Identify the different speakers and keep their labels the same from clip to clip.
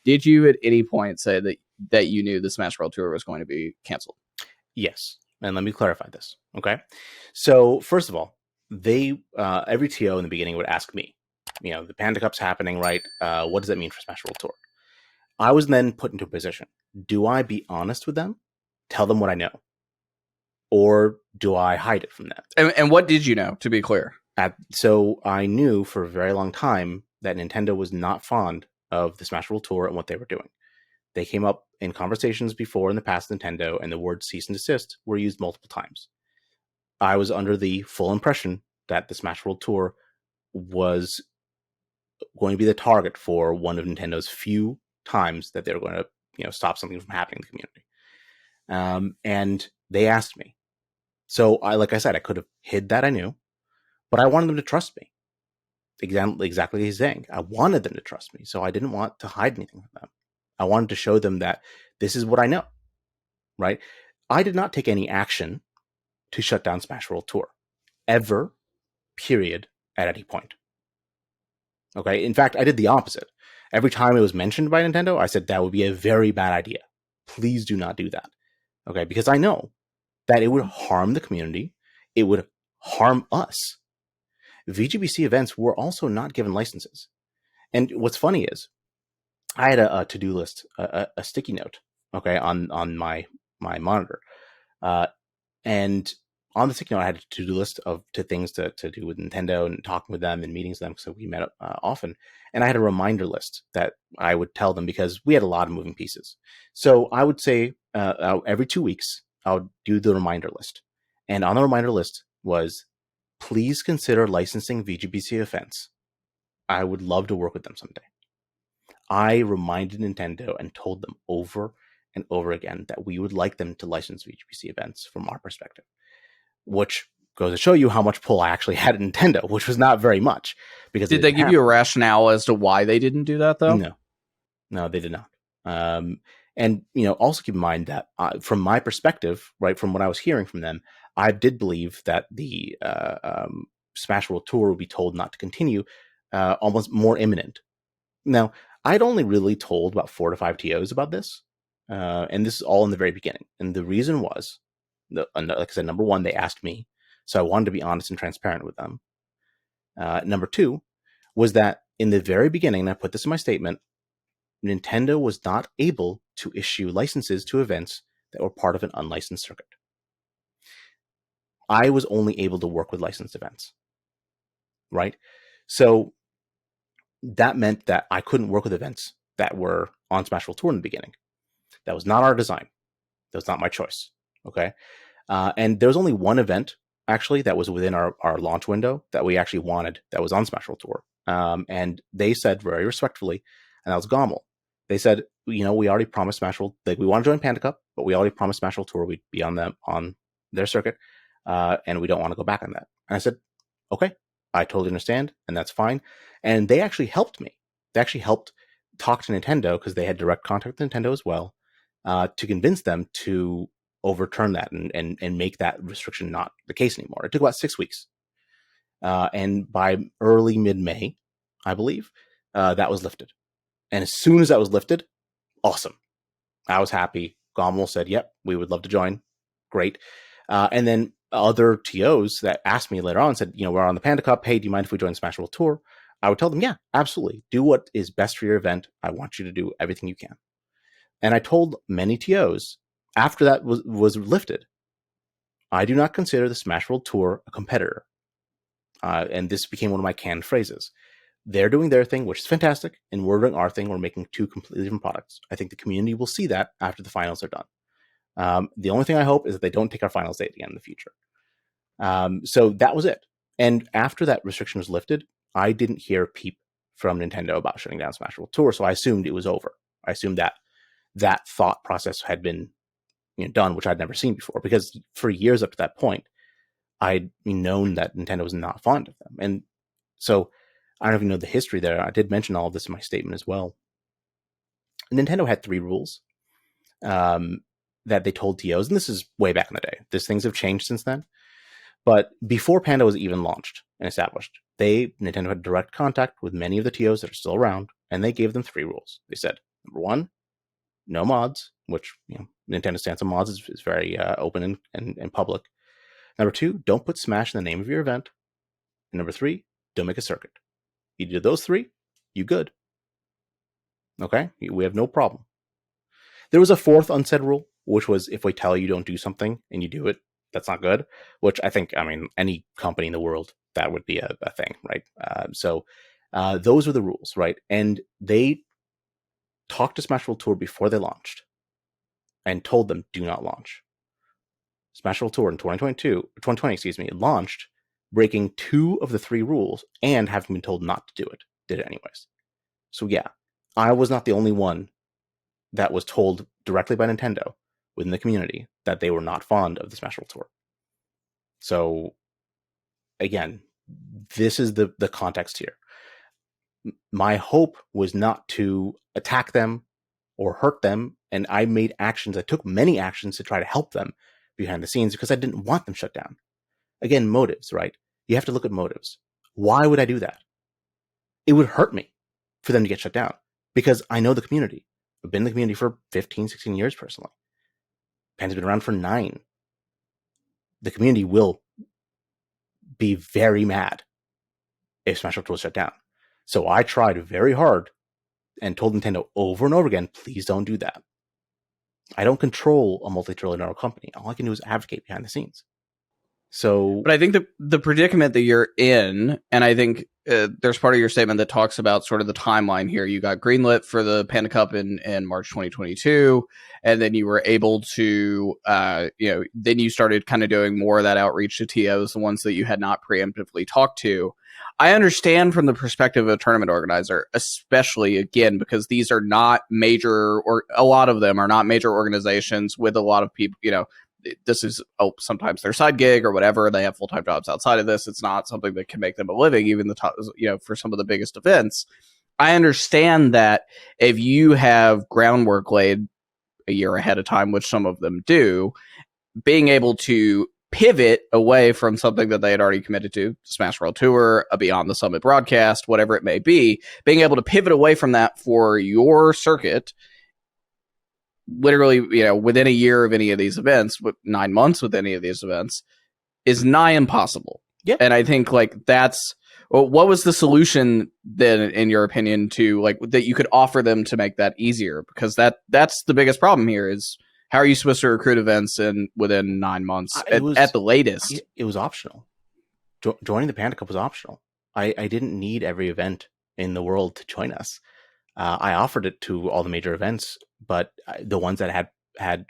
Speaker 1: Did you at any point say that you knew the Smash World Tour was going to be canceled?
Speaker 2: Yes. And let me clarify this. Okay. So first of all, they every TO in the beginning would ask me, the Panda Cup's happening, right? What does that mean for Smash World Tour? I was then put into a position. Do I be honest with them? Tell them what I know? Or do I hide it from them?
Speaker 1: And what did you know, to be clear?
Speaker 2: So I knew for a very long time that Nintendo was not fond of the Smash World Tour and what they were doing. They came up in conversations before in the past Nintendo, and the words cease and desist were used multiple times. I was under the full impression that the Smash World Tour was going to be the target for one of Nintendo's few times that they were going to, stop something from happening in the community. And they asked me. So like I said, I could have hid that I knew, but I wanted them to trust me. Exactly as he's saying. I wanted them to trust me, so I didn't want to hide anything from them. I wanted to show them that this is what I know, right? I did not take any action to shut down Smash World Tour, ever, period, at any point. Okay, in fact, I did the opposite. Every time it was mentioned by Nintendo, I said that would be a very bad idea. Please do not do that. Okay, because I know that it would harm the community. It would harm us. VGBC events were also not given licenses. And what's funny is, I had a to-do list, a sticky note, okay, on my monitor. And on the sticky note, I had a to-do list to things to do with Nintendo and talking with them and meetings with them, so we met often. And I had a reminder list that I would tell them because we had a lot of moving pieces. So I would say every 2 weeks, I would do the reminder list. And on the reminder list was, please consider licensing VGBC events. I would love to work with them someday. I reminded Nintendo and told them over and over again that we would like them to license VGBC events from our perspective, which goes to show you how much pull I actually had at Nintendo, which was not very much. Because
Speaker 1: did they give you a rationale as to why they didn't do that, though?
Speaker 2: No, they did not. And also keep in mind that from my perspective, right, from what I was hearing from them, I did believe that the Smash World Tour would be told not to continue, almost more imminent. Now, I'd only really told about 4 to 5 TOs about this, and this is all in the very beginning. And the reason was, like I said, number one, they asked me, so I wanted to be honest and transparent with them. Number two was that in the very beginning, and I put this in my statement, Nintendo was not able to issue licenses to events that were part of an unlicensed circuit. I was only able to work with licensed events, right? So that meant that I couldn't work with events that were on Smash World Tour in the beginning. That was not our design. That was not my choice. Okay. And there was only one event actually that was within our launch window that we actually wanted that was on Smash World Tour. And they said very respectfully, and that was Gommel. They said, we already promised Smash World, like we want to join Panda Cup, but we already promised Smash World Tour we'd be on their circuit, and we don't want to go back on that. And I said, okay, I totally understand, and that's fine. And they actually helped me. They actually helped talk to Nintendo, because they had direct contact with Nintendo as well, to convince them to overturn that and make that restriction not the case anymore. It took about 6 weeks. And by early mid-May, I believe, that was lifted. And as soon as that was lifted, awesome. I was happy. Gommel said, yep, we would love to join. Great. And then other TOs that asked me later on said, we're on the Panda Cup. Hey, do you mind if we join Smash World Tour? I would tell them, yeah, absolutely. Do what is best for your event. I want you to do everything you can. And I told many TOs after that was lifted, I do not consider the Smash World Tour a competitor. And this became one of my canned phrases. They're doing their thing, which is fantastic, and we're doing our thing. We're making 2 completely different products. I think the community will see that after the finals are done. The only thing I hope is that they don't take our finals date again in the future. So that was it. And after that restriction was lifted, I didn't hear a peep from Nintendo about shutting down Smash World Tour, so I assumed it was over. I assumed that thought process had been done, which I'd never seen before, because for years up to that point, I'd known that Nintendo was not fond of them. And so I don't even know the history there. I did mention all of this in my statement as well. Nintendo had 3 rules that they told TOs, and this is way back in the day. These things have changed since then. But before Panda was even launched and established, Nintendo had direct contact with many of the TOs that are still around, and they gave them 3 rules. They said, Number one, no mods, which Nintendo's stance on mods is very open and public. Number two, don't put Smash in the name of your event. And number three, don't make a circuit. You do those three, you good. Okay? We have no problem. There was a fourth unsaid rule, which was if we tell you don't do something and you do it, that's not good, which I think, any company in the world, that would be a thing, right? So those were the rules, right? And they talked to Smash World Tour before they launched and told them, do not launch. Smash World Tour in 2020, launched breaking 2 of the 3 rules and having been told not to do it. Did it anyways. So yeah, I was not the only one that was told directly by Nintendo within the community that they were not fond of the Smash World Tour. So again, this is the context here. My hope was not to attack them or hurt them, and I took many actions to try to help them behind the scenes because I didn't want them shut down. Again, motives, right? You have to look at motives. Why would I do that? It would hurt me for them to get shut down because I know the community. I've been in the community for 15, 16 years personally. Panda's been around for 9. The community will be very mad if Smash Bros. Was shut down. So I tried very hard and told Nintendo over and over again, please don't do that. I don't control a multi-trillion-dollar company. All I can do is advocate behind the scenes. So,
Speaker 1: but I think the predicament that you're in, and I think there's part of your statement that talks about sort of the timeline here. You got greenlit for the Panda Cup in March 2022, and then you were able to, then you started kind of doing more of that outreach to TOs, the ones that you had not preemptively talked to. I understand from the perspective of a tournament organizer, especially, again, because these are not major, or a lot of them are not major organizations with a lot of people, this is sometimes their side gig or whatever. They have full-time jobs outside of this. It's not something that can make them a living, even the top, for some of the biggest events. I understand that if you have groundwork laid a year ahead of time, which some of them do, being able to pivot away from something that they had already committed to, Smash World Tour, a Beyond the Summit broadcast, whatever it may be, being able to pivot away from that for your circuit, literally, within a year of any of these events, with 9 months with any of these events, is nigh impossible.
Speaker 2: Yeah.
Speaker 1: And I think that's what was the solution then, in your opinion, to that you could offer them to make that easier? Because that's the biggest problem here is how are you supposed to recruit events within 9 months at the latest?
Speaker 2: It was optional. Joining the Panda Cup was optional. I didn't need every event in the world to join us. I offered it to all the major events, but the ones that had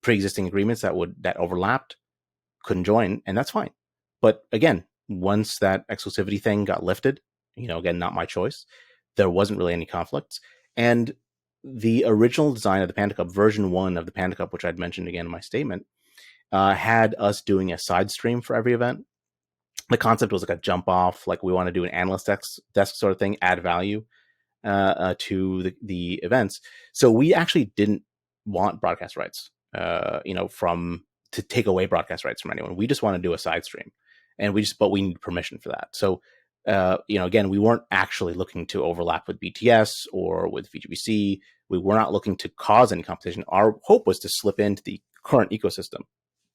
Speaker 2: pre-existing agreements that overlapped couldn't join, and that's fine. But again, once that exclusivity thing got lifted, again, not my choice, there wasn't really any conflicts. And the original design of the Panda Cup, version 1 of the Panda Cup, which I'd mentioned again in my statement, had us doing a side stream for every event. The concept was like a jump off, like we want to do an analyst desk sort of thing, add value to the events. So we actually didn't want broadcast rights, to take away broadcast rights from anyone. We just want to do a side stream, but we need permission for that. So, again, we weren't actually looking to overlap with BTS or with VGBC. We were not looking to cause any competition. Our hope was to slip into the current ecosystem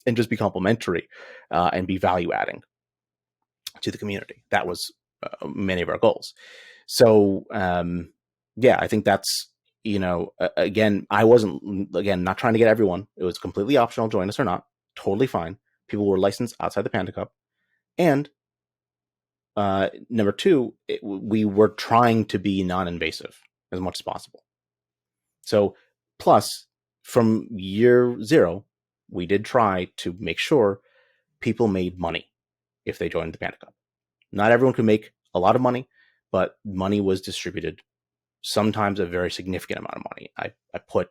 Speaker 2: and just be complementary and be value adding to the community. That was many of our goals. So, I think that's, again, I wasn't, not trying to get everyone. It was completely optional, join us or not. Totally fine. People were licensed outside the Panda Cup. And number 2, we were trying to be non-invasive as much as possible. So, plus, from year 0, we did try to make sure people made money if they joined the Panda Cup. Not everyone could make a lot of money, but money was distributed, sometimes a very significant amount of money. I put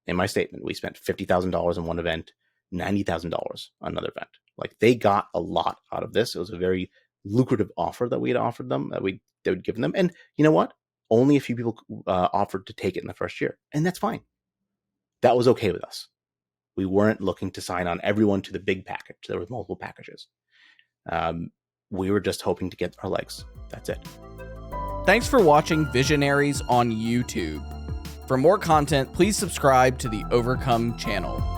Speaker 2: in my statement, we spent $50,000 in one event, $90,000 on another event. Like, they got a lot out of this. It was a very lucrative offer that we had offered them, that would given them. And you know what? Only a few people offered to take it in the first year. And that's fine. That was okay with us. We weren't looking to sign on everyone to the big package. There were multiple packages. We were just hoping to get our legs. That's it.
Speaker 1: Thanks for watching Visionaries on YouTube. For more content, please subscribe to the Overcome channel.